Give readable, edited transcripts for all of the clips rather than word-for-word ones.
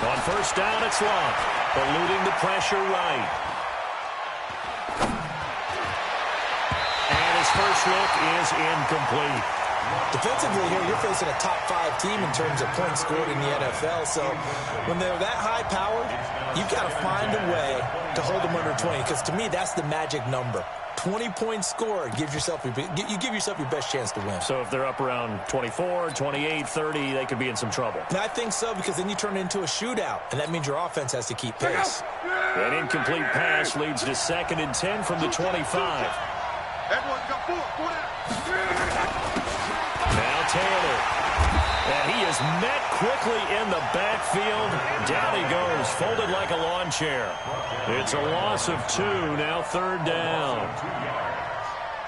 On first down, it's Love, eluding the pressure right. And his first look is incomplete. Defensively here, you're facing a top-5 team in terms of points scored in the NFL. So when they're that high-powered, you've got to find a way to hold them under 20. Because to me, that's the magic number. 20 points scored, you give yourself your best chance to win. So if they're up around 24, 28, 30, they could be in some trouble. And I think so, because then you turn it into a shootout, and that means your offense has to keep pace. An incomplete pass leads to 2nd and 10 from the 25. Now Taylor. And he is met quickly in the backfield. Down he goes, folded like a lawn chair. It's a loss of 2, now 3rd down.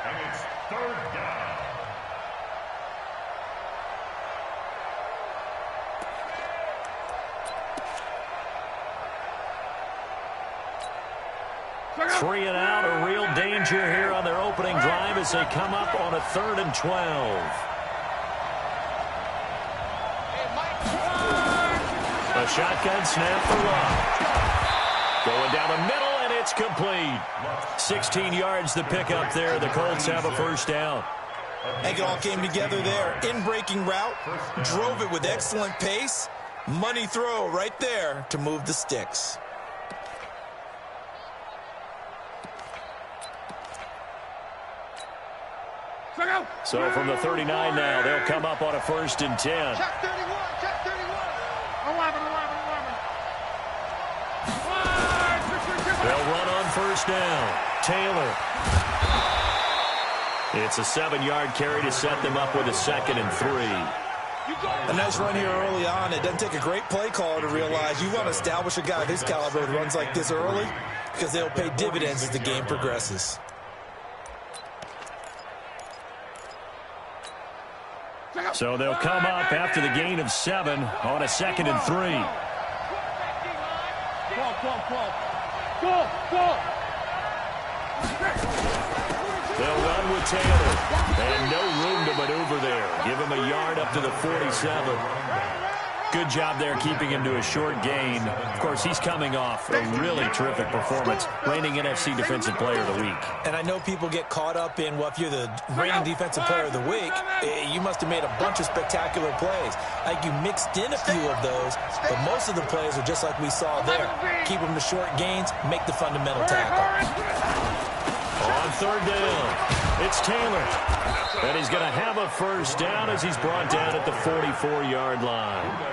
And it's 3rd down. Three and out, a real danger here on their opening drive as they come up on a 3rd and 12. A shotgun snap for Love. Going down the middle, and it's complete. 16 yards to pick up there. The Colts have a first down. I think it all came together there. In-breaking route, drove it with excellent pace. Money throw right there to move the sticks. So from the 39 now, they'll come up on a 1st and 10. Check 31, check 31. 11. They'll run on first down. Taylor. It's a 7-yard carry to set them up with a 2nd and 3. A nice run here early on. It doesn't take a great play caller to realize you want to establish a guy of his caliber who runs like this early, because they'll pay dividends as the game progresses. So they'll come up after the gain of 7 on a 2nd and 3. They'll run with Taylor. And no room to maneuver there. Give him a yard up to the 47. Good job there keeping him to a short gain. Of course, he's coming off a really terrific performance, reigning NFC Defensive Player of the Week. And I know people get caught up in, well, if you're the reigning Defensive Player of the Week, you must have made a bunch of spectacular plays. Like you mixed in a few of those, but most of the plays are just like we saw there. Keep them to short gains, make the fundamental tackle. On 3rd down, it's Taylor. And he's going to have a first down as he's brought down at the 44-yard line.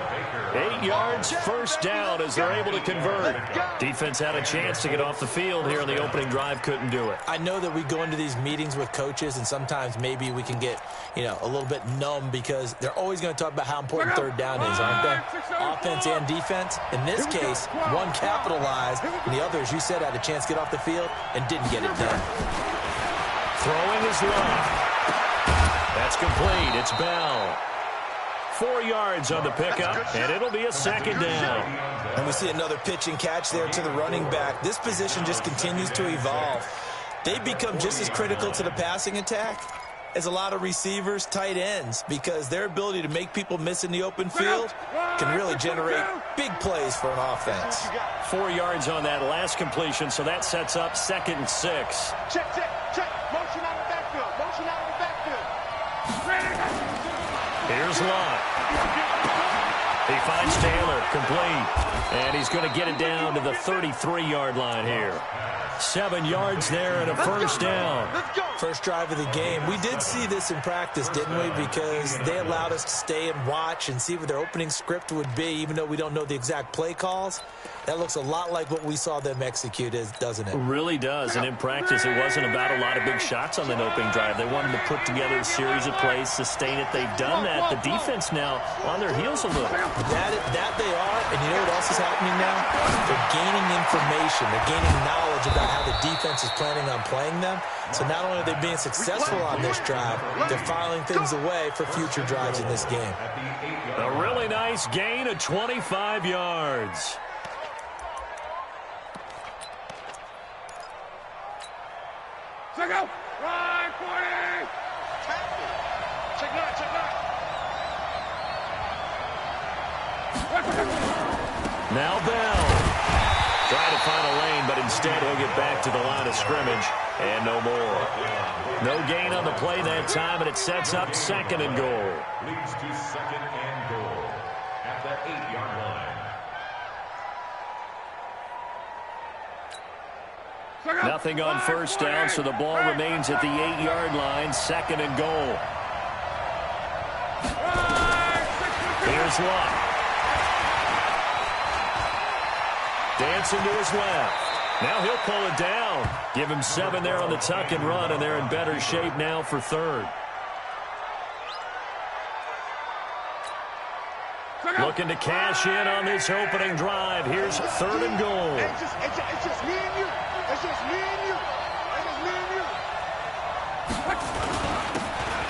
8 yards, first down as they're able to convert. Defense had a chance to get off the field here on the opening drive, couldn't do it. I know that we go into these meetings with coaches, and sometimes maybe we can get, a little bit numb because they're always going to talk about how important 3rd down is, aren't they? Offense and defense. In this case, one capitalized, and the other, as you said, had a chance to get off the field and didn't get it done. Throwing is Love. That's complete. It's Bell. 4 yards on the pickup, and it'll be a 2nd down. And we see another pitch and catch there to the running back. This position just continues to evolve. They become just as critical to the passing attack as a lot of receivers, tight ends, because their ability to make people miss in the open field can really generate big plays for an offense. 4 yards on that last completion, so that sets up 2nd and 6. Check. Motion out of the backfield. Here's Love. He finds Taylor, complete. And he's going to get it down to the 33-yard line here. 7 yards there and a first down. First drive of the game. We did see this in practice, didn't we? Because they allowed us to stay and watch and see what their opening script would be, even though we don't know the exact play calls. That looks a lot like what we saw them execute, doesn't it? It really does. And in practice, it wasn't about a lot of big shots on that opening drive. They wanted to put together a series of plays, sustain it. They've done that. The defense now on their heels a little. That they are. And you know what else is happening now? They're gaining information. They're gaining knowledge about how the defense is planning on playing them. So not only are they being successful on this drive, they're filing things away for future drives in this game. A really nice gain of 25 yards. Check out. Right, 40. Check nine. Now Bell. Trying to find a lane, but instead he'll get back to the line of scrimmage. And no more. No gain on the play that time, and it sets up 2nd and goal. Leads to 2nd and goal at the 8-yard line. Nothing on first down, so the ball remains at the 8-yard line. 2nd and goal. Here's one. Dancing to his left. Now he'll pull it down. Give him 7 there on the tuck and run, and they're in better shape now for 3rd. Looking to cash in on this opening drive. Here's 3rd and goal. It's just me and you. It's just me and you. It's just me and you.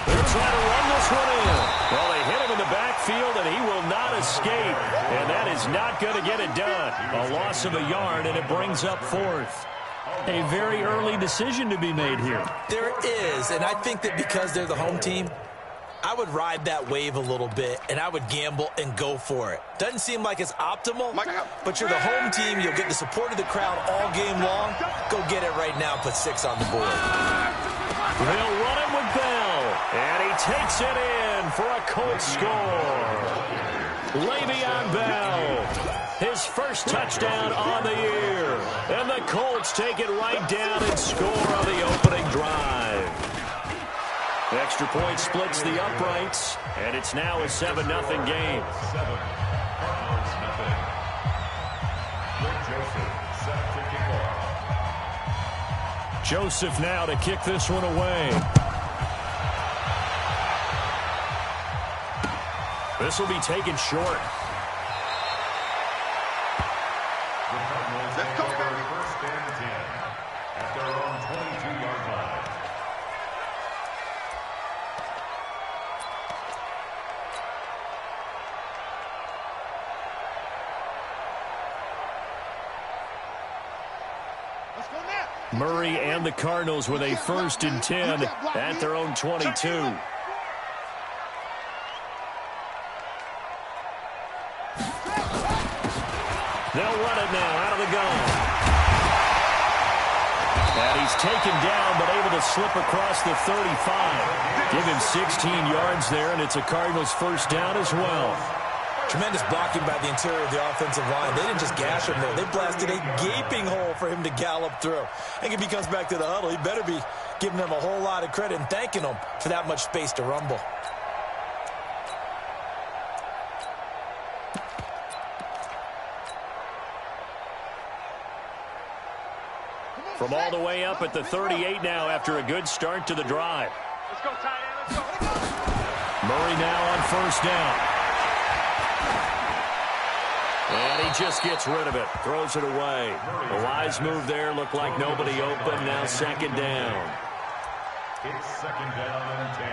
They're trying to run this one in. Well, they hit him in the backfield, and he will not escape. And that is not going to get it done. A loss of a yard, and it brings up 4th. A very early decision to be made here. There is, and I think that because they're the home team, I would ride that wave a little bit, and I would gamble and go for it. Doesn't seem like it's optimal, but you're the home team. You'll get the support of the crowd all game long. Go get it right now. Put 6 on the board. They'll run him with Bell, and he takes it in for a Colts score. Le'Veon Bell, his first touchdown on the year. And the Colts take it right down and score on the opening drive. Extra point splits the uprights, and it's now a 7-0 game. 7. Cardinals nothing. Rick Joseph set to kick off. Joseph now to kick this one away. This will be taken short. The Cardinals take over 1st and 10 at their own 22-yard line. Murray and the Cardinals with a 1st and 10 at their own 22. They'll run it now out of the gun. And he's taken down but able to slip across the 35. Give him 16 yards there, and it's a Cardinals 1st down as well. Tremendous blocking by the interior of the offensive line. They didn't just gash him there. They blasted a gaping hole for him to gallop through. I think if he comes back to the huddle, he better be giving them a whole lot of credit and thanking them for that much space to rumble. From all the way up at the 38 now after a good start to the drive. Let's go, tight end. Let's go. Murray now on 1st down. And he just gets rid of it. Throws it away. A wise move there. Looked like nobody open. Now 2nd down. It's 2nd down and 10.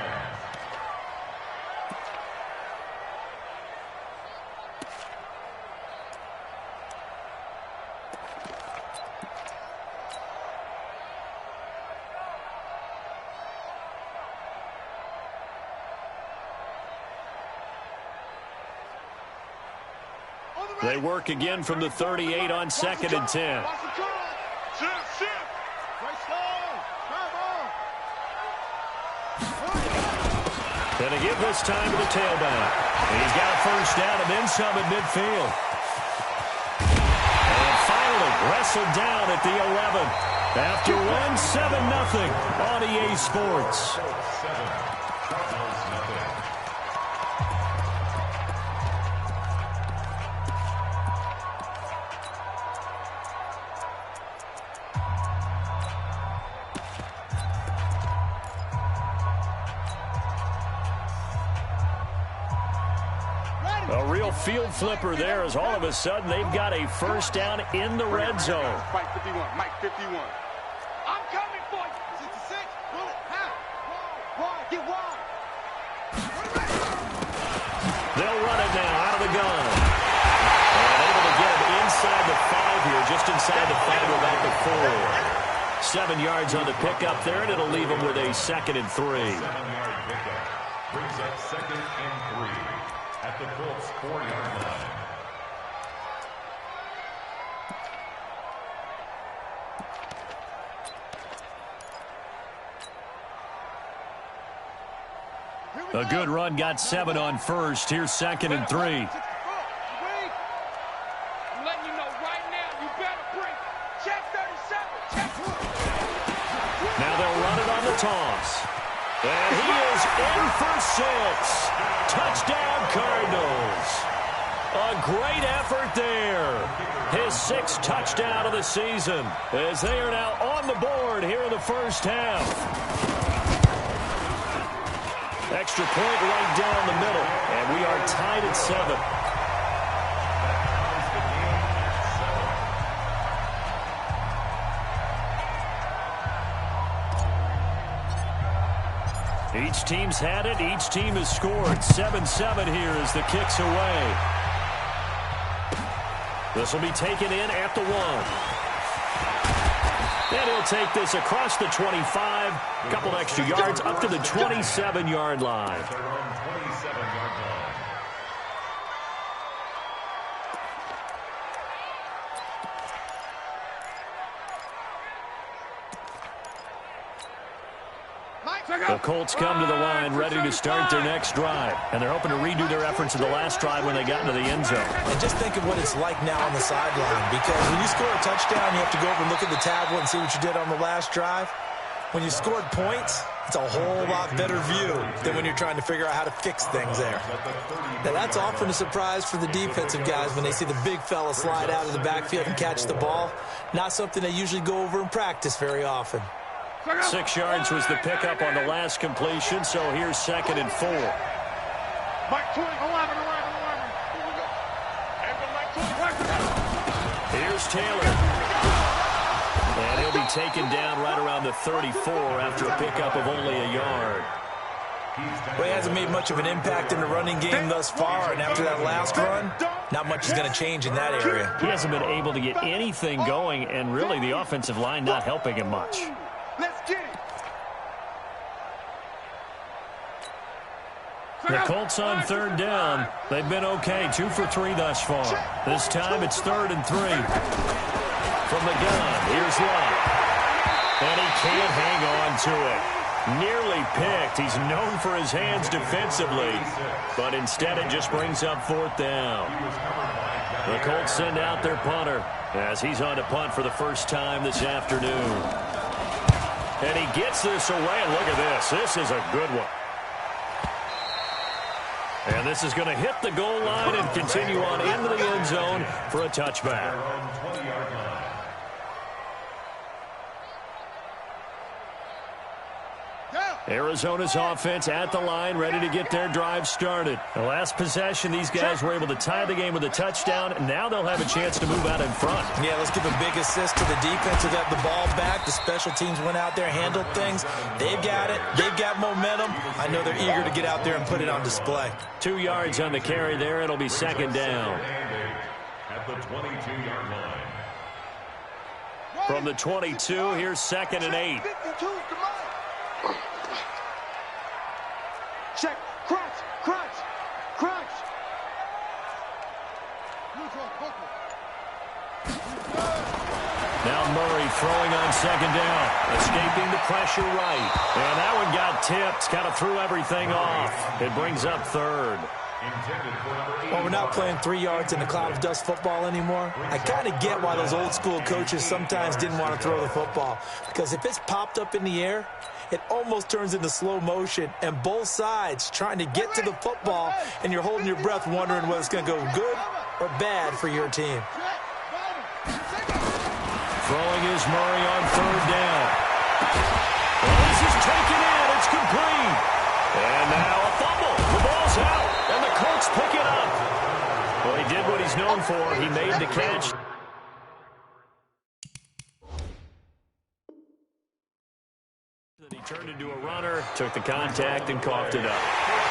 They work again from the 38 on 2nd and 10. Gonna give this time to the tailback. And he's got a 1st down and then some at midfield. And finally wrestled down at the 11. After one, 7-0 on EA Sports. 7. Cardinals nothing. A real field flipper there as all of a sudden they've got a 1st down in the red zone. Mike 51. Mike 51. I'm coming for you. 66. Pull it. Half. Wide. Get wide. They'll run it now out of the gun. And able to get him inside the 5 here, just inside the 5 without the 4. 7 yards on the pickup there, and it'll leave him with a 2nd and 3. 7-yard pickup brings up 2nd and 3 at the Colts 4-yard line. A good run, got 7 on first. Here's 2nd and 3. I'm letting you know right now, you better bring check 37. Check. Now they'll run it on the toss. And he is in for 6. Touchdown, Cardinals. A great effort there. His 6th touchdown of the season as they are now on the board here in the first half. Extra point right down the middle, and we are tied at 7. Each team's had it. Each team has scored. 7-7 here as the kick's away. This will be taken in at the 1. And he'll take this across the 25. A couple extra yards up to the 27-yard line. The Colts come to the line ready to start their next drive. And they're hoping to redo their efforts in the last drive when they got into the end zone. And just think of what it's like now on the sideline. Because when you score a touchdown, you have to go over and look at the tablet and see what you did on the last drive. When you scored points, it's a whole lot better view than when you're trying to figure out how to fix things there. Now, that's often a surprise for the defensive guys when they see the big fella slide out of the backfield and catch the ball. Not something they usually go over in practice very often. 6 yards was the pickup on the last completion, so here's 2nd and 4. Mike 20, 11. Here's Taylor. And he'll be taken down right around the 34 after a pickup of only a yard. Well, he hasn't made much of an impact in the running game thus far, and after that last run, not much is going to change in that area. He hasn't been able to get anything going, and really the offensive line not helping him much. Let's get it. The Colts on 3rd down. They've been okay, 2 for 3 thus far. This time it's 3rd and 3. From the gun, here's Love. And he can't hang on to it. Nearly picked. He's known for his hands defensively, but instead it just brings up 4th down. The Colts send out their punter as he's on to punt for the first time this afternoon. And he gets this away, and look at this. This is a good one. And this is going to hit the goal line and continue on into the end zone for a touchback. Arizona's offense at the line, ready to get their drive started. The last possession, these guys were able to tie the game with a touchdown, and now they'll have a chance to move out in front. Yeah, let's give a big assist to the defense who got the ball back. The special teams went out there, handled things. They've got it. They've got momentum. I know they're eager to get out there and put it on display. 2 yards on the carry there. It'll be 2nd down. At the 22-yard line. From the 22, here's 2nd and 8. Check, crunch. Now Murray throwing on 2nd down, escaping the pressure right. And that one got tipped, kind of threw everything off. It brings up 3rd. Well, we're not playing 3 yards in a cloud of dust football anymore. I kind of get why those old school coaches sometimes didn't want to throw the football. Because if it's popped up in the air, it almost turns into slow motion, and both sides trying to get to the football, and you're holding your breath wondering whether it's going to go good or bad for your team. Throwing is Murray on 3rd down. Well, this is taken in. It's complete. And now a fumble. The ball's out, and the Colts pick it up. Well, he did what he's known for. He made the catch. He turned into a runner, took the contact, and coughed it up.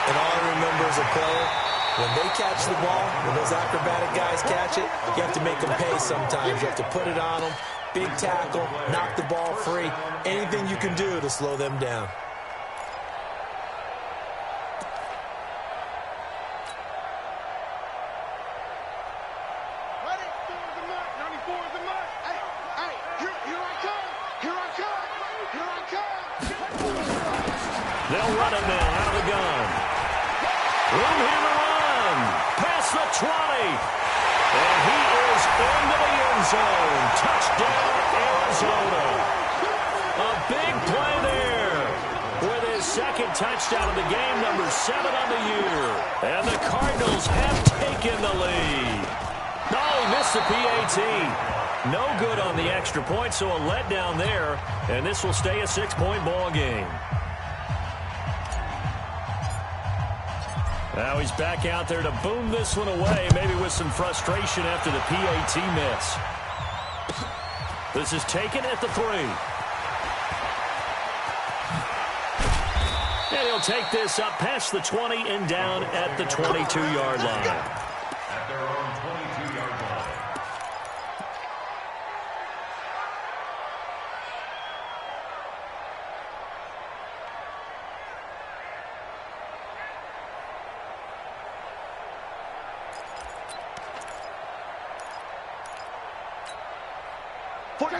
And all I remember as a player, when they catch the ball, when those acrobatic guys catch it, you have to make them pay sometimes. You have to put it on them, big tackle, knock the ball free, anything you can do to slow them down. They'll run it now out of the gun. Room here to run. Past the 20. And he is into the end zone. Touchdown, Arizona. A big play there with his second touchdown of the game, number 7 on the year. And the Cardinals have taken the lead. No, he missed the PAT. No good on the extra point, so a letdown there. And this will stay a 6-point ball game. Now he's back out there to boom this one away, maybe with some frustration after the PAT miss. This is taken at the 3. And he'll take this up past the 20 and down at the 22-yard line. At their own 22-yard line.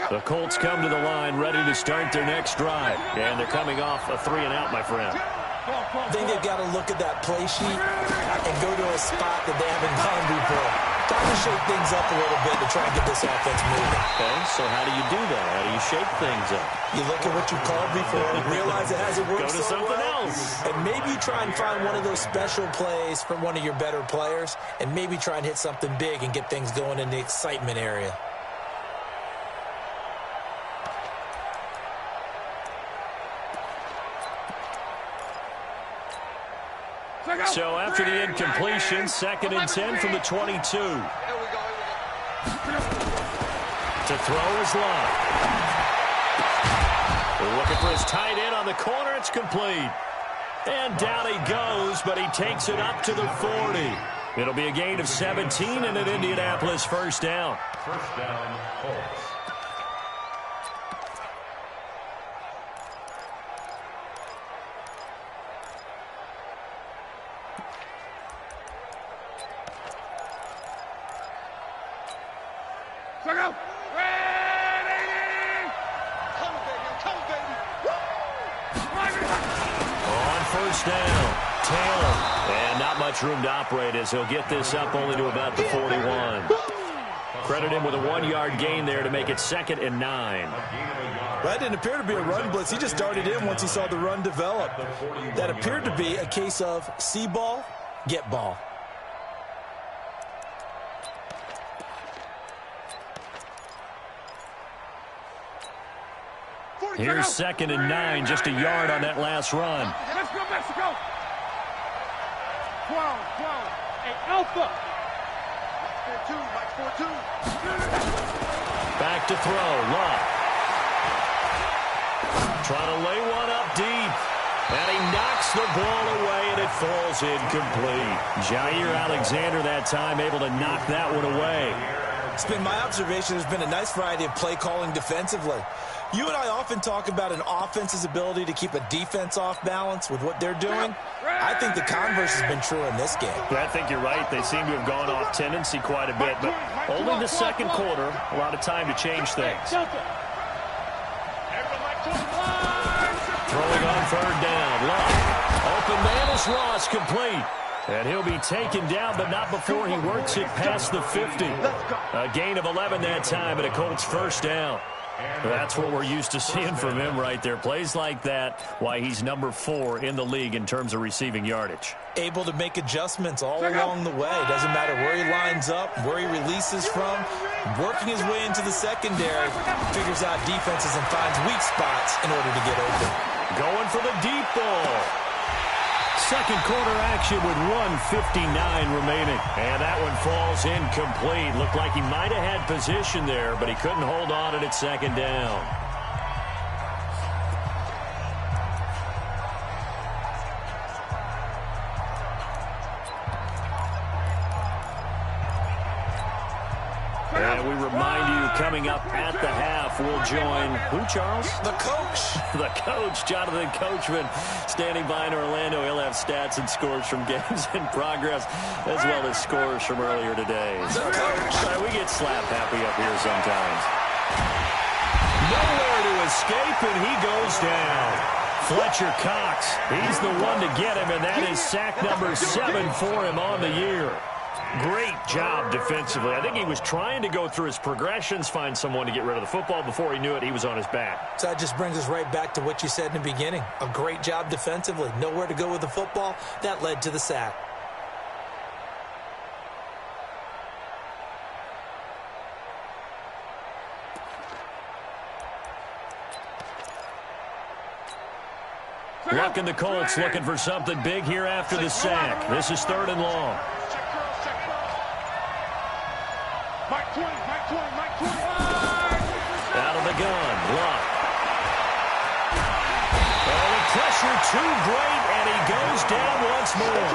The Colts come to the line ready to start their next drive. And they're coming off a 3-and-out, my friend. I think they've got to look at that play sheet and go to a spot that they haven't gone before. Time to shake things up a little bit to try and get this offense moving. Okay, so how do you do that? How do you shake things up? You look at what you called before, realize it hasn't worked Go to so something well, else. and maybe you try and find one of those special plays from one of your better players, and maybe try and hit something big and get things going in the excitement area. So after the incompletion, 2nd and 10 from the 22. To throw is Love. Looking for his tight end on the corner. It's complete. And down he goes, but he takes it up to the 40. It'll be a gain of 17 and an Indianapolis first down. First down, Colts. Down. Taylor. And not much room to operate as he'll get this up only to about the 41. Credit him with a 1-yard gain there to make it 2nd and 9. That didn't appear to be a run blitz. He just darted in once he saw the run develop. That appeared to be a case of see ball, get ball. Here's 2nd and 9, just a yard on that last run. Let's go, Mexico. 12, 8 Alpha. Mike 4-2. Back to throw. Love. Trying to lay one up deep. And he knocks the ball away, and it falls incomplete. Jair Alexander that time able to knock that one away. It's been my observation there's been a nice variety of play calling defensively. You and I often talk about an offense's ability to keep a defense off balance with what they're doing. I think the converse has been true in this game. I think you're right. They seem to have gone off tendency quite a bit, but only the second quarter. A lot of time to change things. Throwing on 3rd down. Love. Open man is Ross, complete. And he'll be taken down, but not before he works it past the 50. A gain of 11 that time, and a Colts first down. That's what we're used to seeing from him right there. Plays like that, why he's number 4 in the league in terms of receiving yardage. Able to make adjustments all along the way. Doesn't matter where he lines up, where he releases from. Working his way into the secondary, figures out defenses and finds weak spots in order to get open. Going for the deep ball. Second quarter action with 1:59 remaining. And that one falls incomplete. Looked like he might have had position there, but he couldn't hold on at 2nd down. And we remind you, coming up at the half, we'll join who, Charles? The coach. The coach, Jonathan Coachman, standing by in Orlando. He'll have stats and scores from games in progress, as well as scores from earlier today. The coach. We get slap happy up here sometimes. Nowhere to escape, and he goes down. Fletcher Cox, he's the one to get him, and that is sack number 7 for him on the year. Great job defensively. I think he was trying to go through his progressions, find someone to get rid of the football. Before he knew it, he was on his back. So that just brings us right back to what you said in the beginning. A great job defensively. Nowhere to go with the football. That led to the sack. Luck and the Colts looking for something big here after the sack. This is 3rd and long. Out of the gun, Luck. Oh, the pressure too great, and he goes down once more.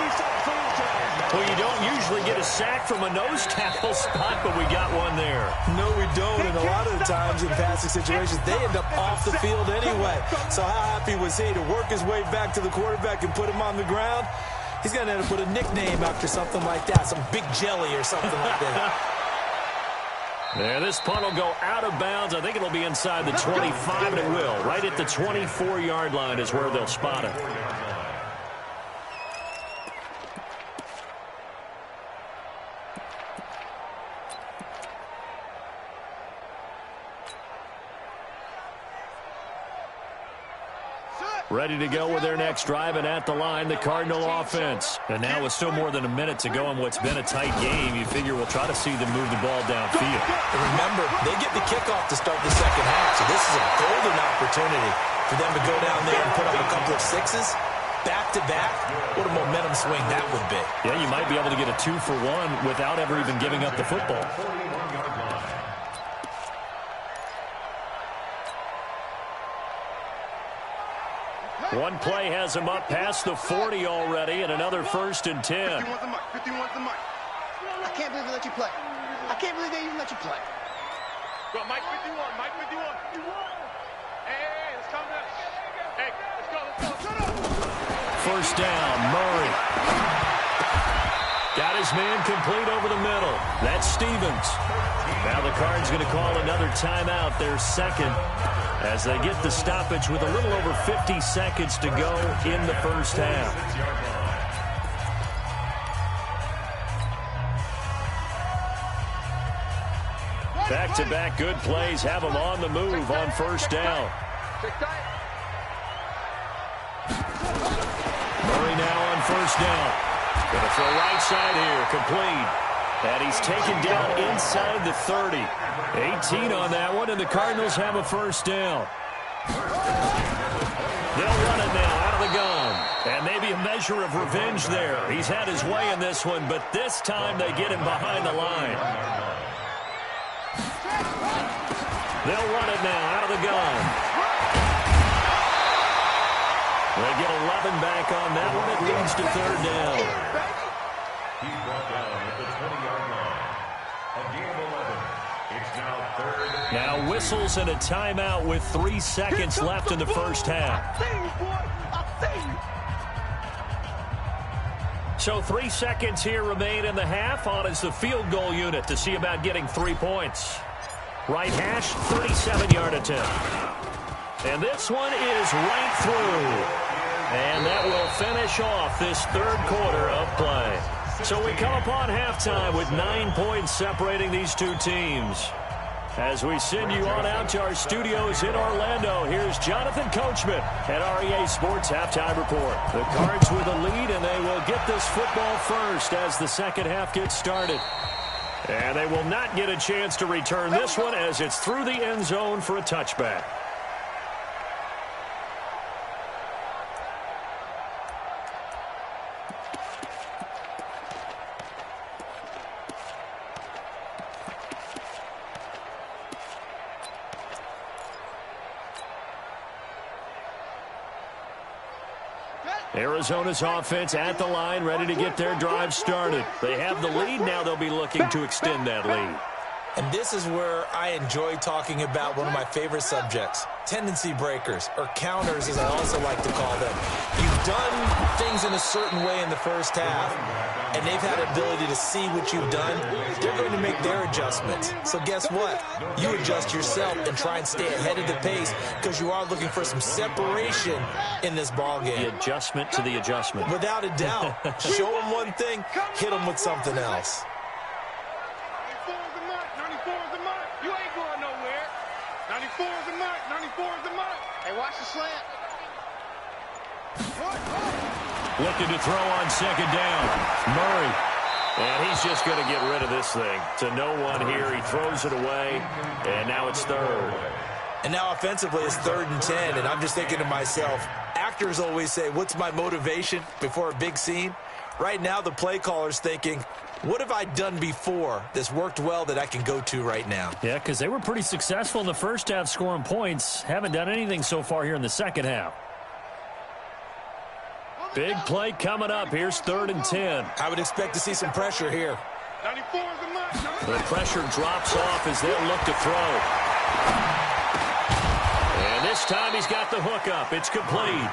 Well, you don't usually get a sack from a nose tackle spot, but we got one there. No, we don't, and a lot of the times in passing situations, they end up off the field anyway. So how happy was he to work his way back to the quarterback and put him on the ground? He's going to end up with a nickname after something like that, some Big Jelly or something like that. Yeah, this punt will go out of bounds. I think it'll be inside the 25, and it will. Right at the 24-yard line is where they'll spot it. Ready to go with their next drive, and at the line, the Cardinal offense. And now with still more than a minute to go in what's been a tight game, you figure we'll try to see them move the ball downfield. And remember, they get the kickoff to start the second half, so this is a golden opportunity for them to go down there and put up a couple of sixes. Back-to-back, what a momentum swing that would be. Yeah, you might be able to get a 2-for-1 without ever even giving up the football. One play has him up past the 40 already, and another 1st and 10. 51's the mic. I can't believe they let you play. I can't believe they even let you play. Go, Mike 51, Mike 51. Hey, let's calm down. Hey, let's go. Shut up. 1st down, Murray. Got his man complete over the middle. That's Stevens. Now the Cards going to call another timeout, their 2nd, as they get the stoppage with a little over 50 seconds to go in the 1st half. Back-to-back good plays have them on the move on 1st down. Murray now on 1st down. Going to throw right side here, complete. And he's taken down inside the 30. 18 on that one, and the Cardinals have a 1st down. They'll run it now out of the gun. And maybe a measure of revenge there. He's had his way in this one, but this time they get him behind the line. They'll run it now out of the gun. They get 11 back on that one. It leads to 3rd down. He's brought down at the 20-yard line. A gain of 11. It's now 3rd. Now whistles and a timeout with 3 seconds left in the 1st half. So 3 seconds here remain in the half. On is the field goal unit to see about getting 3 points. Right hash, 37-yard attempt. And this one is right through. And that will finish off this 3rd quarter of play. So we come upon halftime with 9 points separating these two teams. As we send you on out to our studios in Orlando, here's Jonathan Coachman at REA Sports Halftime Report. The Cards with a lead, and they will get this football first as the second half gets started. And they will not get a chance to return this one as it's through the end zone for a touchback. Arizona's offense at the line, ready to get their drive started. They have the lead. Now they'll be looking to extend that lead. And this is where I enjoy talking about one of my favorite subjects, tendency breakers, or counters as I also like to call them. You've done things in a certain way in the first half, and they've had the ability to see what you've done. They're going to make their adjustments. So guess what? You adjust yourself and try and stay ahead of the pace because you are looking for some separation in this ball game. The adjustment to the adjustment. Without a doubt. Show them one thing, hit them with something else. 94 is the mark. 94 is the mark. You ain't going nowhere. 94 is the mark. 94 is the mark. Hey, watch the slant. Looking to throw on second down. Murray. And he's just going to get rid of this thing. To no one here. He throws it away. And now it's third. And now offensively it's 3rd and 10. And I'm just thinking to myself, actors always say, what's my motivation before a big scene? Right now the play caller's thinking, what have I done before that's worked well that I can go to right now? Yeah, because they were pretty successful in the first half scoring points. Haven't done anything so far here in the second half. Big play coming up. Here's 3rd and 10. I would expect to see some pressure here. 94 is the mark. The pressure drops off as they'll look to throw. And this time he's got the hook up. It's complete.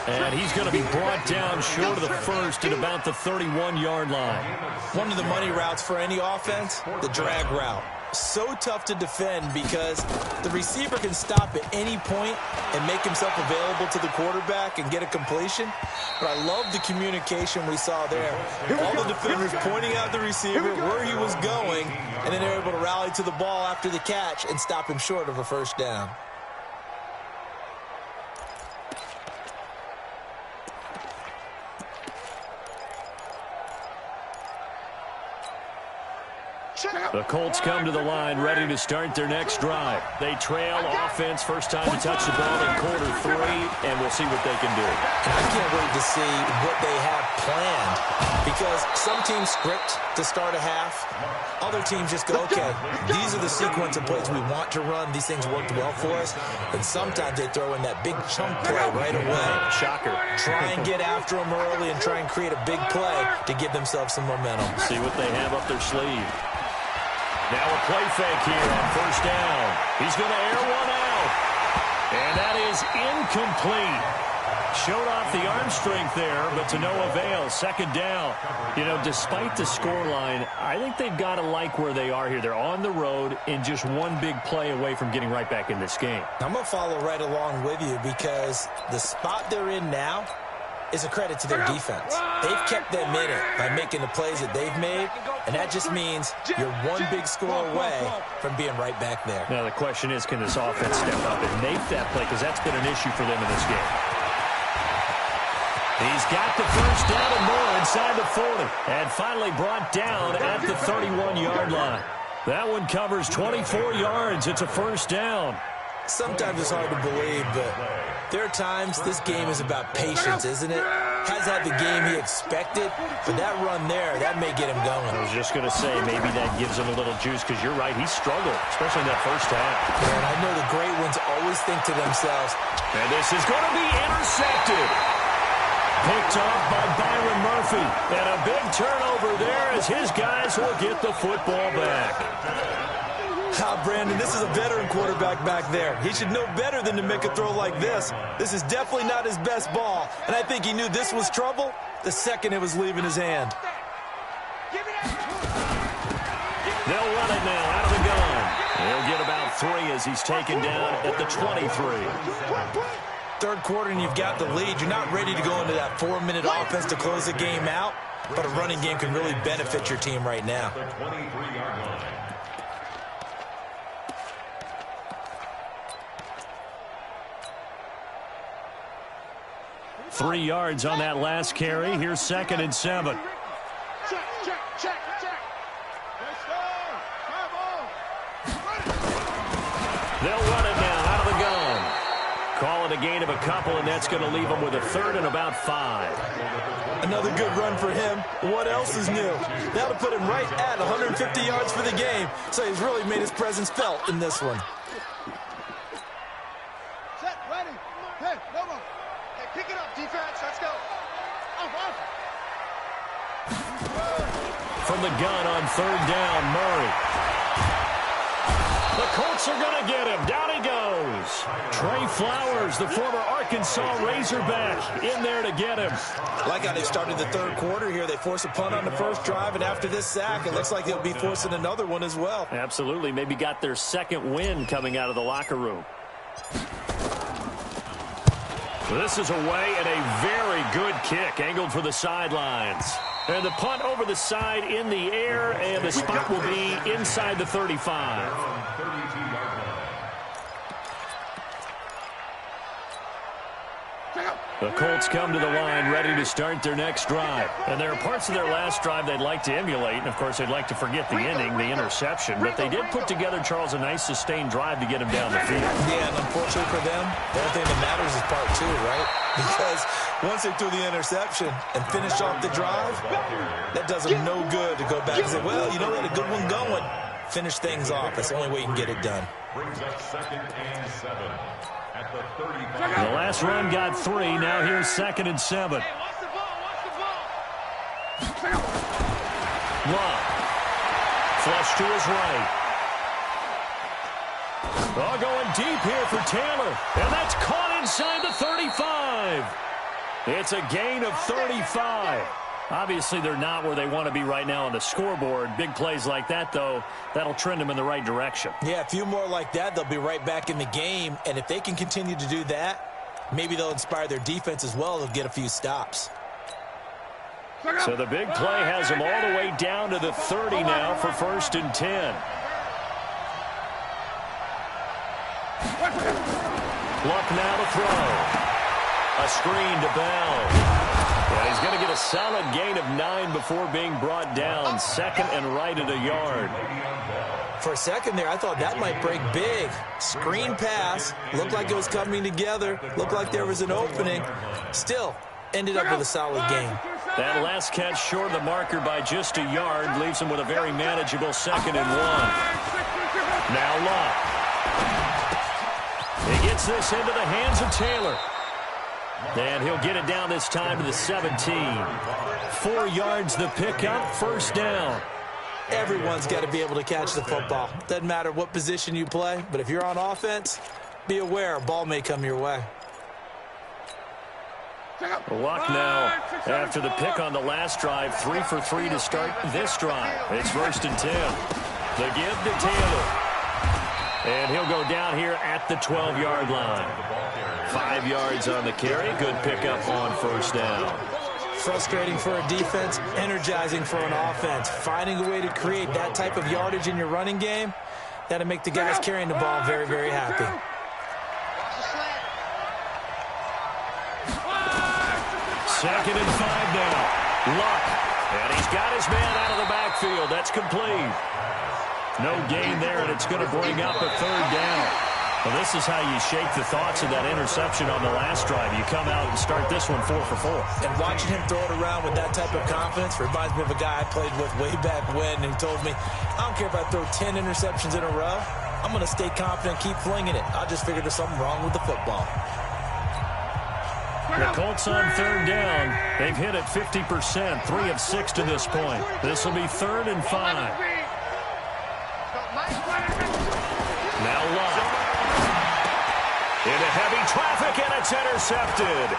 And he's going to be brought down short of the first at about the 31-yard line. One of the money routes for any offense, the drag route. So tough to defend because the receiver can stop at any point and make himself available to the quarterback and get a completion. But I love the communication we saw there. All the defenders pointing out the receiver, where he was going, and then they're able to rally to the ball after the catch and stop him short of a first down. The Colts come to the line ready to start their next drive. They trail offense, first time to touch the ball in quarter 3, and we'll see what they can do. And I can't wait to see what they have planned because some teams script to start a half. Other teams just go, okay, these are the sequence of plays we want to run. These things worked well for us. And sometimes they throw in that big chunk play right away. Shocker. Try and get after them early and try and create a big play to give themselves some momentum. See what they have up their sleeve. Now a play fake here on first down. He's going to air one out. And that is incomplete. Showed off the arm strength there, but to no avail. Second down. You know, despite the scoreline, I think they've got to like where they are here. They're on the road and just one big play away from getting right back in this game. I'm going to follow right along with you because the spot they're in now is a credit to their defense. They've kept them in it by making the plays that they've made, and that just means you're one big score away from being right back there. Now the question is, can this offense step up and make that play, because that's been an issue for them in this game. He's got the first down and more inside the 40, and finally brought down at the 31-yard line. That one covers 24 yards. It's a first down. Sometimes it's hard to believe, but there are times this game is about patience, isn't it? Has had the game he expected, but that run there, that may get him going. I was just going to say, maybe that gives him a little juice, because you're right, he struggled, especially in that first half. And I know the great ones always think to themselves, and this is going to be intercepted. Picked off by Byron Murphy. And a big turnover there as his guys will get the football back. Brandon, this is a veteran quarterback back there. He should know better than to make a throw like this. This is definitely not his best ball. And I think he knew this was trouble the second it was leaving his hand. They'll run it now out of the gun. He'll get about 3 as he's taken down at the 23. Third quarter and you've got the lead. You're not ready to go into that 4-minute offense to close the game out, but a running game can really benefit your team right now. 3 yards on that last carry. Here's 2nd and 7. Check. They'll run it now out of the gun. Call it a gain of a couple, and that's going to leave them with a 3rd and about 5. Another good run for him. What else is new? That'll put him right at 150 yards for the game, so he's really made his presence felt in this one. Set, ready. Hey, come on. Hey, pick it up, defense. Let's go. Off. From the gun on 3rd down, Murray. Colts are going to get him. Down he goes. Trey Flowers, the former Arkansas Razorback, in there to get him. Like how they started the third quarter here. They force a punt on the first drive, and after this sack, it looks like they'll be forcing another one as well. Absolutely. Maybe got their second win coming out of the locker room. This is away and a very good kick, angled for the sidelines. And the punt over the side in the air, and the spot will be inside the 35. The Colts come to the line ready to start their next drive. And there are parts of their last drive they'd like to emulate. And, of course, they'd like to forget the ending, the interception. But they did put together, Charles, a nice sustained drive to get him down the field. Yeah, and unfortunately for them, the only thing that matters is part two, right? Because once they threw the interception and finished off the drive, that does them no good to go back and say, well, you know, we had a good one going. Finish things off. That's the only way you can get it done. Brings up 2nd and 7 at the 35. The last run got 3. Now here's 2nd and 7. Hey, watch the ball, watch the ball. Love. Flush to his right. Oh, going deep here for Taylor. And that's caught inside the 35. It's a gain of 35. Obviously, they're not where they want to be right now on the scoreboard. Big plays like that, though, that'll trend them in the right direction. Yeah, a few more like that, they'll be right back in the game. And if they can continue to do that, maybe they'll inspire their defense as well. They'll get a few stops. So the big play has them all the way down to the 30 now for 1st and 10. Luck now to throw. A screen to Bell. And he's going to get a solid gain of 9 before being brought down. 2nd and right at a yard. For a second there, I thought that might break big. Screen pass. Looked like it was coming together. Looked like there was an opening. Still, ended up with a solid gain. That last catch short of the marker by just a yard leaves him with a very manageable 2nd and 1. Now Luck. He gets this into the hands of Taylor. And he'll get it down this time to the 17. 4 yards the pickup, 1st down. Everyone's got to be able to catch the football. Doesn't matter what position you play, but if you're on offense, be aware a ball may come your way. Luck now, after the pick on the last drive, 3 for 3 to start this drive. It's 1st and 10. The give to Taylor. And he'll go down here at the 12-yard line. 5 yards on the carry. Good pickup on 1st down. Frustrating for a defense, energizing for an offense. Finding a way to create that type of yardage in your running game, that'll make the guys carrying the ball very, very happy. 2nd and 5 now. Luck. And he's got his man out of the backfield. That's complete. No gain there, and it's going to bring up a 3rd down. Well, this is how you shake the thoughts of that interception on the last drive. You come out and start this one 4 for 4. And watching him throw it around with that type of confidence reminds me of a guy I played with way back when who told me, I don't care if I throw 10 interceptions in a row. I'm going to stay confident, keep flinging it. I just figured there's something wrong with the football. The Colts on 3rd down. They've hit it 50%, 3 of 6 to this point. This will be 3rd and 5. Now Luck. Into heavy traffic, and it's intercepted.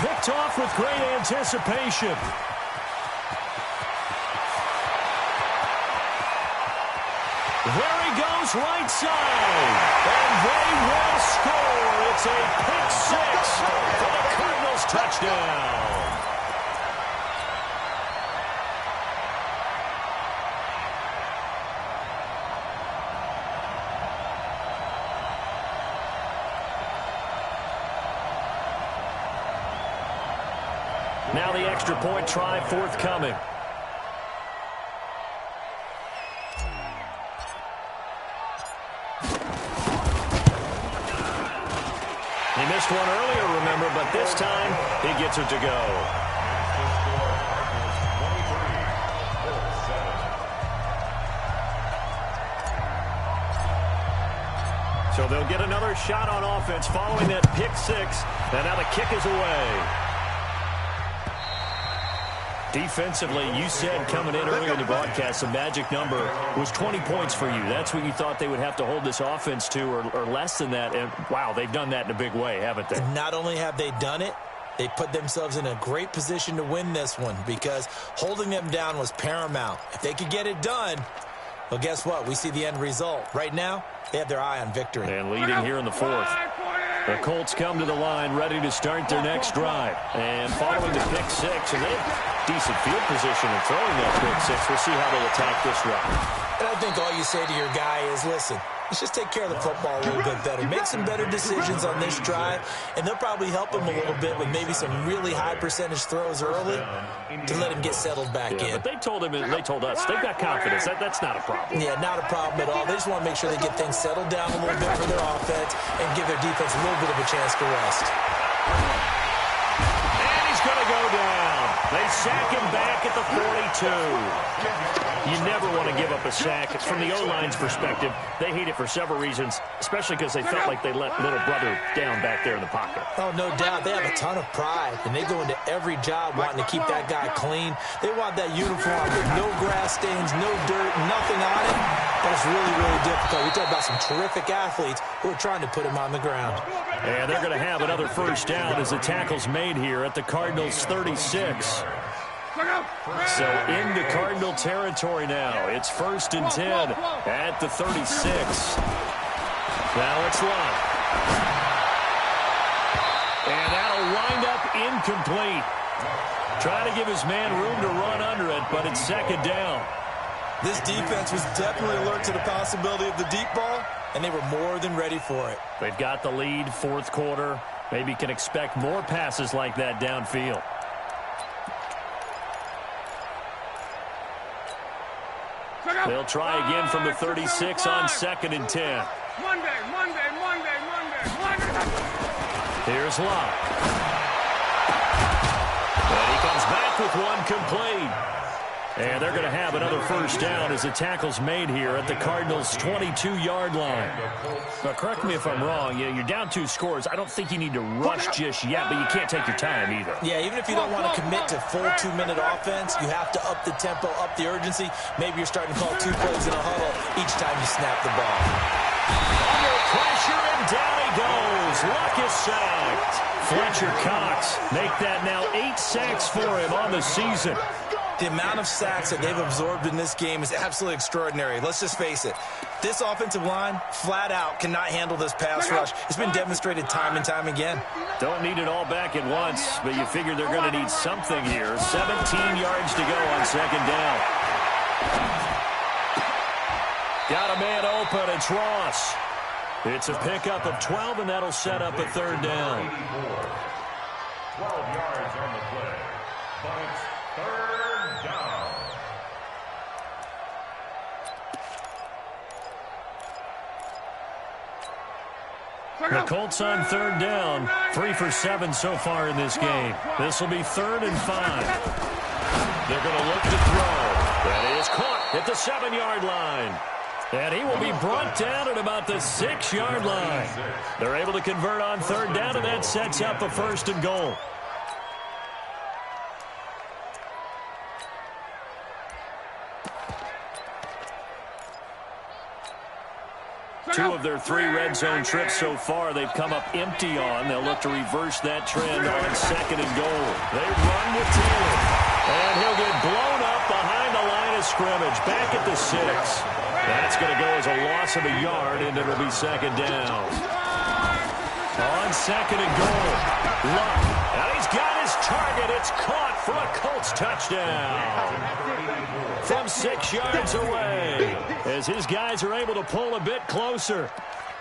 Picked off with great anticipation. There he goes, right side. And they will score. It's a pick 6 for the Cardinals touchdown. Now the extra point try forthcoming. He missed one earlier, remember, but this time he gets it to go. So they'll get another shot on offense following that pick 6, and now the kick is away. Defensively, you said coming in earlier in the broadcast, the magic number was 20 points for you. That's what you thought they would have to hold this offense to, or less than that. And, wow, they've done that in a big way, haven't they? And not only have they done it, they put themselves in a great position to win this one because holding them down was paramount. If they could get it done, well, guess what? We see the end result. Right now, they have their eye on victory. And leading here in the fourth. The Colts come to the line ready to start their next drive. And following the pick six, and they have decent field position in throwing that pick six. We'll see how they attack this drive. And I think all you say to your guy is, listen, let's just take care of the football a little bit better. Make some better decisions on this drive, and they'll probably help him a little bit with maybe some really high percentage throws early to let him get settled back in. But they told him, and they told us, they've got confidence. That's not a problem. Yeah, not a problem at all. They just want to make sure they get things settled down a little bit for their offense and give their defense a little bit of a chance to rest. And he's going to go down. They sack him back at the 42. You never want to give up a sack. From the O-line's perspective, they hate it for several reasons, especially because they felt like they let little brother down back there in the pocket. Oh, no doubt. They have a ton of pride, and they go into every job wanting to keep that guy clean. They want that uniform with no grass stains, no dirt, nothing on it. But it's really, really difficult. We talk about some terrific athletes who are trying to put him on the ground. And they're going to have another first down as the tackle's made here at the Cardinals' 36. So into Cardinal territory now. It's 1st and 10 at the 36. Now it's Love. And that'll wind up incomplete. Trying to give his man room to run under it, but it's 2nd down. This defense was definitely alert to the possibility of the deep ball, and they were more than ready for it. They've got the lead, 4th quarter. Maybe can expect more passes like that downfield. They'll try again from the 36 on 2nd and 10. Monday. Here's Love. And he comes back with one complete. And they're going to have another first down as the tackle's made here at the Cardinals' 22-yard line. Now, correct me if I'm wrong. You're down 2 scores. I don't think you need to rush just yet, but you can't take your time either. Yeah, even if you don't want to commit to full 2-minute offense, you have to up the tempo, up the urgency. Maybe you're starting to call 2 plays in a huddle each time you snap the ball. Under pressure, and down he goes. Luck is sacked. Fletcher Cox make that now 8 sacks for him on the season. The amount of sacks that they've absorbed in this game is absolutely extraordinary. Let's just face it. This offensive line, flat out, cannot handle this pass rush. It's been demonstrated time and time again. Don't need it all back at once, but you figure they're going to need something here. 17 yards to go on 2nd down. Got a man open. It's Ross. It's a pickup of 12, and that'll set up a 3rd down. 12 yards on the play, but it's 3rd down. The Colts on 3rd down. 3 for 7 so far in this game. This will be 3rd and 5. They're going to look to throw. That is caught at the 7-yard line. And he will be brought down at about the 6-yard line. They're able to convert on 3rd down, and that sets up a 1st and goal. Two of their 3 red zone trips so far they've come up empty on. They'll look to reverse that trend on 2nd and goal. They run with Taylor. And he'll get blown up behind the line of scrimmage. Back at the 6. That's going to go as a loss of a yard, and it'll be 2nd down. On 2nd and goal. Luck. And he's got his target. It's caught for a Colts touchdown. From 6 yards away, as his guys are able to pull a bit closer.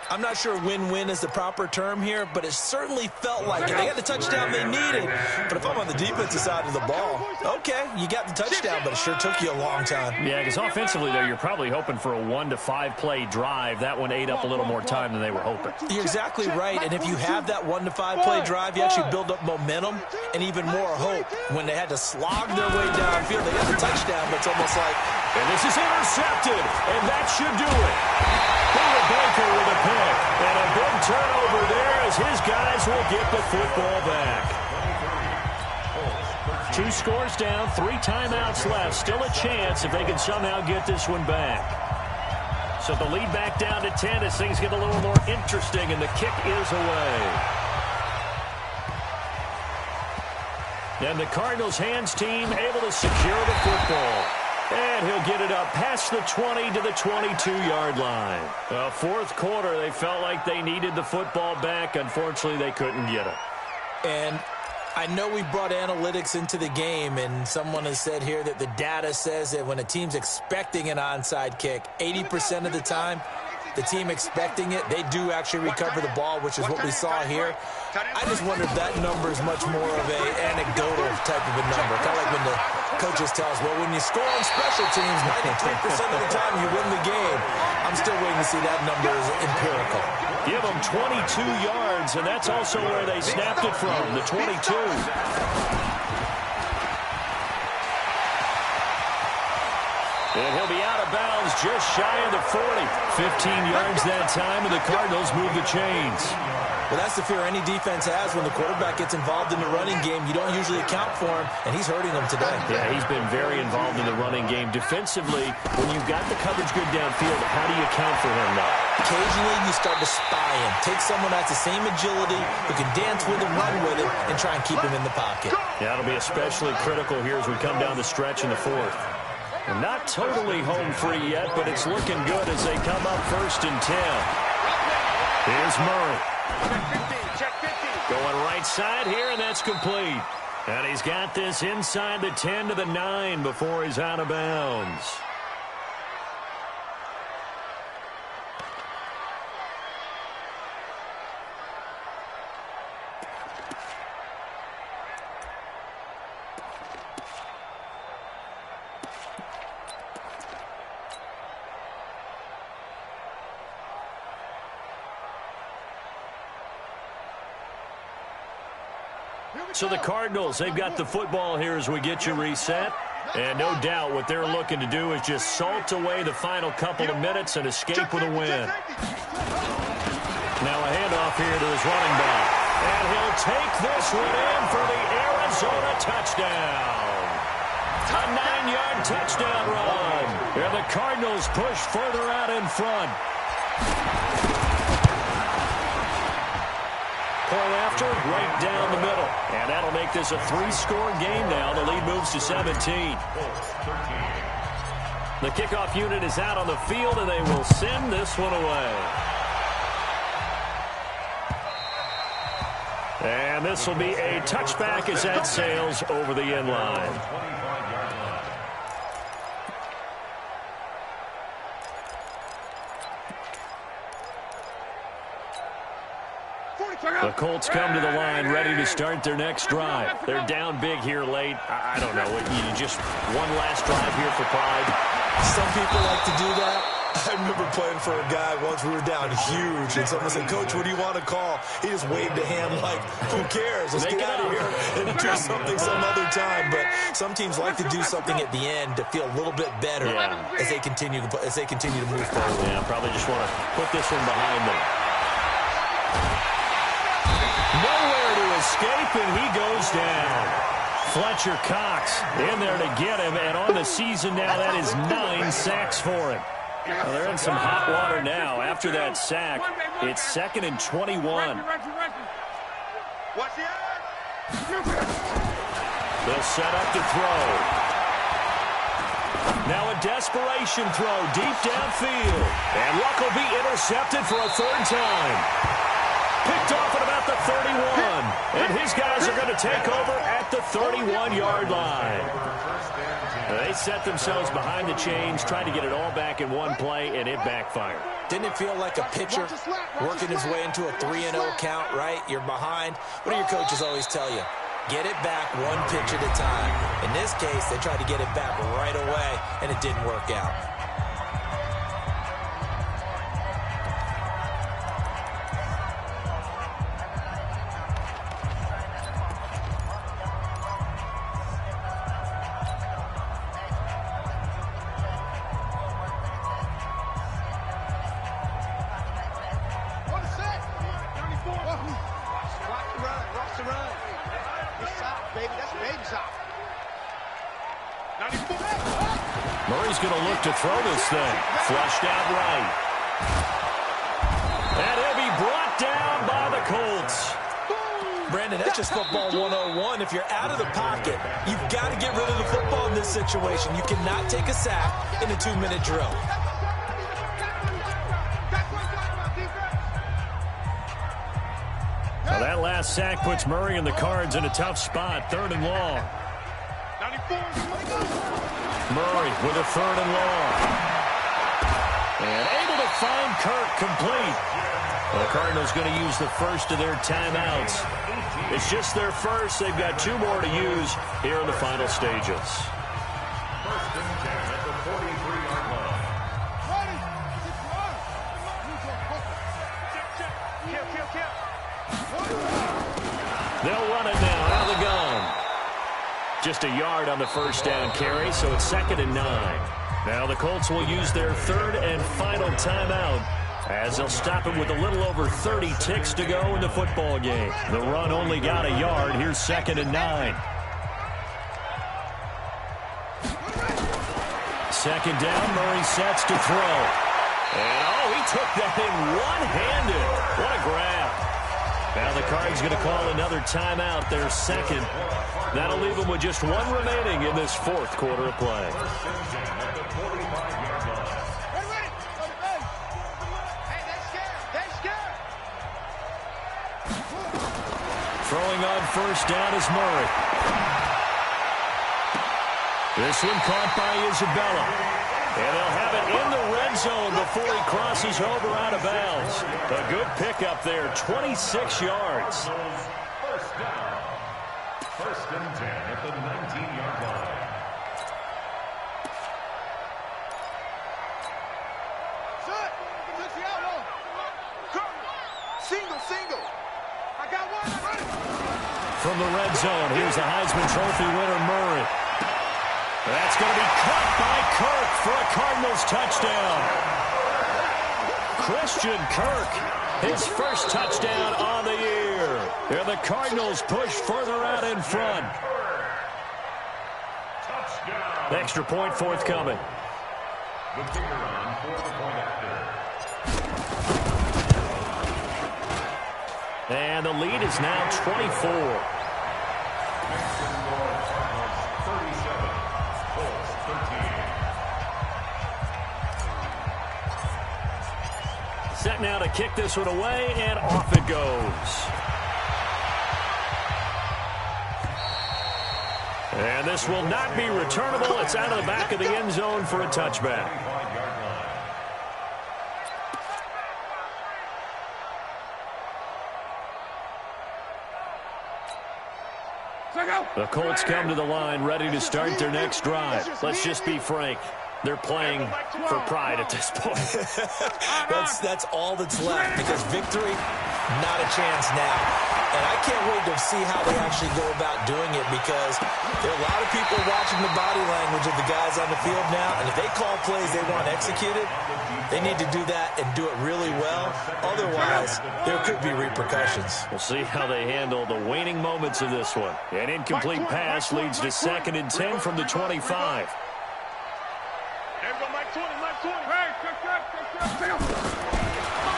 I'm not sure win-win is the proper term here, but it certainly felt like it. They got the touchdown they needed. But if I'm on the defensive side of the ball, okay, you got the touchdown, but it sure took you a long time. Yeah, because offensively, though, you're probably hoping for a 1 to 5 play drive. That one ate up a little more time than they were hoping. You're exactly right, and if you have that 1 to 5 play drive, you actually build up momentum and even more hope. When they had to slog their way downfield, they got the touchdown, but it's almost like... And this is intercepted, and that should do it. Baker with a pick, and a big turnover there as his guys will get the football back. 2 scores down, 3 timeouts left. Still a chance if they can somehow get this one back. So the lead back down to 10 as things get a little more interesting, and the kick is away. And the Cardinals' hands team able to secure the football. And he'll get it up past the 20 to the 22-yard line. Fourth quarter, they felt like they needed the football back. Unfortunately, they couldn't get it. And I know we brought analytics into the game, and someone has said here that the data says that when a team's expecting an onside kick, 80% of the time, the team expecting it, they do actually recover the ball, which is what we saw here. I just wonder if that number is much more of an anecdotal type of a number. Kind of like when the coaches tell us, well, when you score on special teams, 93% of the time you win the game. I'm still waiting to see that number is empirical. Give them 22 yards, and that's also where they snapped it from, the 22. And he'll be out of bounds just shy of the 40. 15 yards that time, and the Cardinals move the chains. Well, that's the fear any defense has when the quarterback gets involved in the running game. You don't usually account for him, and he's hurting them today. Yeah, he's been very involved in the running game. Defensively, when you've got the coverage good downfield, how do you account for him now? Occasionally, you start to spy him. Take someone that's the same agility, who can dance with him, run with him, and try and keep him in the pocket. Yeah, it'll be especially critical here as we come down the stretch in the fourth. And not totally home free yet, but it's looking good as they come up 1st and 10. Here's Murray. Going right side here, and that's complete. And he's got this inside the 10 to the 9 before he's out of bounds. So the Cardinals, they've got the football here as we get you reset. And no doubt what they're looking to do is just salt away the final couple of minutes and escape with a win. Now a handoff here to his running back. And he'll take this one in for the Arizona touchdown. A 9-yard touchdown run. And the Cardinals push further out in front. Point after, right down the middle. And that'll make this a 3-score game now. The lead moves to 17. The kickoff unit is out on the field, and they will send this one away. And this will be a touchback as that sails over the end line. The Colts come to the line ready to start their next drive. They're down big here late. I don't know. You just one last drive here for pride. Some people like to do that. I remember playing for a guy once. We were down huge, and someone said, "Coach, what do you want to call?" He just waved a hand like, "Who cares? Let's get out of here and do something some other time." But some teams like to do something at the end to feel a little bit better as they continue to move forward. Yeah, probably just want to put this one behind them. Nowhere to escape, and he goes down. Fletcher Cox in there to get him, and on the season now, that is 9 sacks for him. Well, they're in some hot water now. After that sack, it's 2nd and 21. They'll set up to throw. Now a desperation throw deep downfield. And Luck will be intercepted for a 3rd time. Picked off at about the 31. And his guys are going to take over at the 31-yard line. They set themselves behind the chains, trying to get it all back in one play, and it backfired. Didn't it feel like a pitcher working his way into a 3-0 count, right? You're behind. What do your coaches always tell you? Get it back one pitch at a time. In this case, they tried to get it back right away, and it didn't work out. Murray's going to look to throw this thing. Flushed out right. And he'll be brought down by the Colts. Brandon, that's just football 101. If you're out of the pocket, you've got to get rid of the football in this situation. You cannot take a sack in a 2-minute drill. Well, that last sack puts Murray and the Cards in a tough spot. 3rd and long. Murray with a 3rd and long. And able to find Kirk complete. Well, the Cardinals going to use the first of their timeouts. It's just their first. They've got 2 more to use here in the final stages. 1st and 10 at the 43-yard line. They'll run it now out of the gun. Just a yard on the first down carry, so it's 2nd and 9. Now the Colts will use their 3rd and final timeout, as they'll stop it with a little over 30 ticks to go in the football game. The run only got a yard. Here's 2nd and 9. 2nd down, Murray sets to throw. And, he took that in one-handed. What a grab. Now the Cards going to call another timeout, their 2nd. That'll leave them with just 1 remaining in this 4th quarter of play. Throwing on first down is Murray. This one caught by Isabella. And they'll have it in the red zone before he crosses over out of bounds. A good pickup there, 26 yards. First down. 1st and 10 at the 19-yard line. Single. I got one. From the red zone, here's the Heisman Trophy winner, Murray. That's going to be caught by Kirk for a Cardinals touchdown. Christian Kirk, his first touchdown on the year. And the Cardinals push further out in front. Extra point forthcoming. The kicker on for the point after. And the lead is now 24. Set now to kick this one away, and off it goes. And this will not be returnable. It's out of the back of the end zone for a touchback. The Colts come to the line ready to start their next drive. Let's just be frank. They're playing for pride at this point. That's all that's left, because victory, not a chance now. And I can't wait to see how they actually go about doing it, because there are a lot of people watching the body language of the guys on the field now, and if they call plays they want executed, they need to do that and do it really well. Otherwise, there could be repercussions. We'll see how they handle the waning moments of this one. An incomplete pass leads to 2nd and 10 from the 25.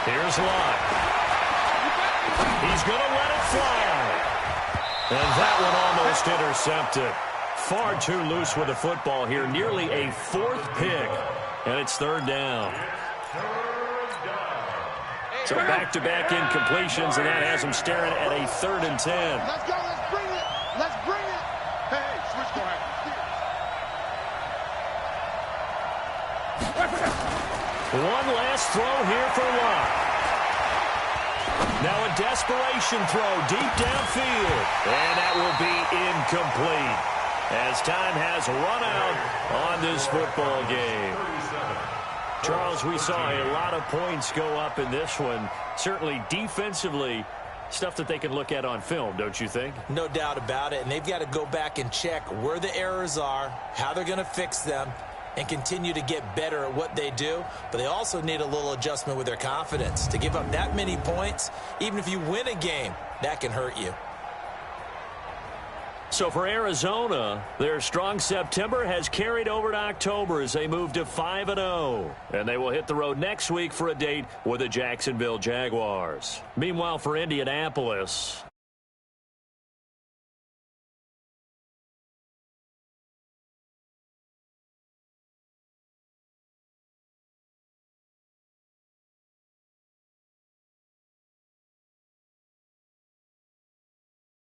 Here's Lott. He's going to let it fly. And that one almost intercepted. Far too loose with the football here. Nearly a 4th pick. And it's 3rd down. So back-to-back incompletions, and that has them staring at a 3rd and 10. Let's go. Let's bring it. Let's bring it. Hey, switch go ahead. One last throw here for Lott. Now a desperation throw deep downfield. And that will be incomplete, as time has run out on this football game. Charles, we saw a lot of points go up in this one. Certainly defensively, stuff that they can look at on film, don't you think? No doubt about it. And they've got to go back and check where the errors are, how they're going to fix them, and continue to get better at what they do. But they also need a little adjustment with their confidence. To give up that many points, even if you win a game, that can hurt you. So for Arizona, their strong September has carried over to October as they move to 5-0. And they will hit the road next week for a date with the Jacksonville Jaguars. Meanwhile, for Indianapolis,